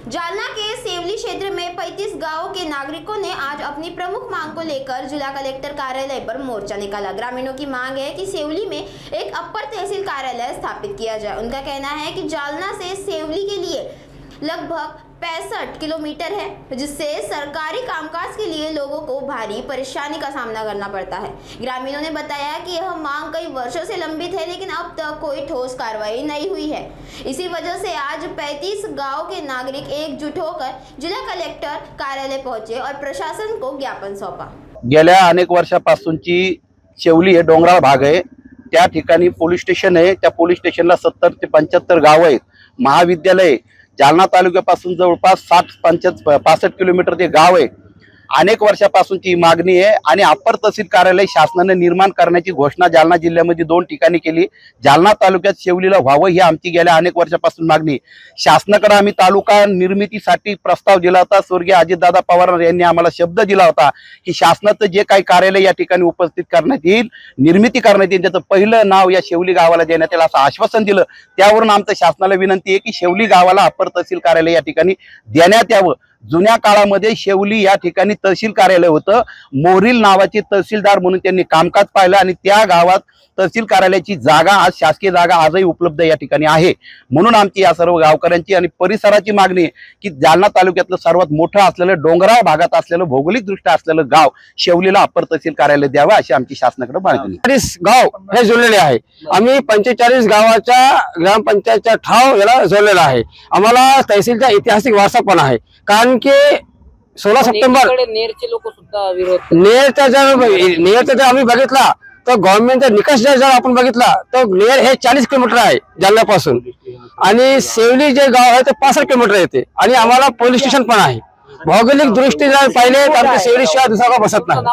जालना के सेवली क्षेत्र में 35 गांवों के नागरिकों ने आज अपनी प्रमुख मांग को लेकर जिला कलेक्टर कार्यालय पर मोर्चा निकाला। ग्रामीणों की मांग है कि सेवली में एक अपर तहसील कार्यालय स्थापित किया जाए। उनका कहना है कि जालना से सेवली के लिए लगभग 65 किलोमीटर है, जिससे सरकारी कामकाज के लिए लोगों को भारी परेशानी का सामना करना पड़ता है। ग्रामीणों ने बताया कि यह मांग कई वर्षों से लंबित है, लेकिन अब तक कोई ठोस कार्रवाई नहीं हुई है। इसी वजह से आज 35 गांव के नागरिक एकजुट होकर जिला कलेक्टर कार्यालय पहुंचे और प्रशासन को ज्ञापन सौंपा। गेल्या अनेक वर्षापासूनची शेवली हे डोंगराळ भाग आहे। त्या ठिकाणी पोलीस स्टेशन आहे। त्या पोलीस स्टेशनला 70 ते 75 गाव आहेत। महाविद्यालय जालना तालुक्यापासून जवळपास 65 किलोमीटर ते गाव आहे। अनेक वर्षापासूनची मागणी आहे आणि अपर तहसील कार्यालय शासनाने निर्माण करण्याची घोषणा जालना जिल्ह्यामध्ये 2 ठिकाणी केली। जालना तालुक्यात शेवलीला व्हावं ही आमची गेल्या अनेक वर्षापासून मागणी। शासनाकडे आम्ही तालुका निर्मितीसाठी प्रस्ताव दिला होता। स्वर्गीय अजितदादा पवार यांनी आम्हाला शब्द दिला होता की शासनाचं जे काही कार्यालय या ठिकाणी उपस्थित करण्यात येईल, निर्मिती करण्यात येईल, त्याचं पहिलं नाव या शेवली गावाला देण्यात येईल असं आश्वासन दिलं। त्यावरून आमचं शासनाला विनंती आहे की शेवली गावाला अपर तहसील कार्यालय या ठिकाणी देण्यात यावं। जुन्या काळामध्ये शेवली या ठिकाणी तहसील कार्यालय होतं। मोरील नावाचे तहसीलदार म्हणून त्यांनी कामकाज पाहिलं आणि त्या गावात तहसील कार्यालयाची जागा आज शासकीय जागा आजही उपलब्ध या ठिकाणी आहे। म्हणून आमची या सर्व गावकऱ्यांची आणि परिसराची मागणी आहे की जालना तालुक्यातलं सर्वात मोठं असलेलं डोंगराळ भागात असलेलं भौगोलिक दृष्ट्या असलेलं गाव शेवलीला अपर तहसील कार्यालय द्यावं अशी आमची शासनाकडे मागणी आहे। 45 गाव हे जोडलेले आहे। आम्ही 45 गावाच्या ग्रामपंचायतच्या ठाव याला जोडलेला आहे। आम्हाला तहसीलचा ऐतिहासिक वारसा पण आहे, कारण की 16 सप्टेंबर नेरचे लोक सुद्धा विरोध नेरचा जर आम्ही बघितला तर गव्हर्नमेंटचा निकष जर आपण बघितला तर नेर हे 40 किलोमीटर आहे जालन्यापासून आणि सेवली जे गाव आहे ते 65 किलोमीटर येते आणि आम्हाला पोलीस स्टेशन पण आहे। भौगोलिक दृष्टी जर पाहिले तर सेवली शिवाय दुसरा गाव बसत नाही।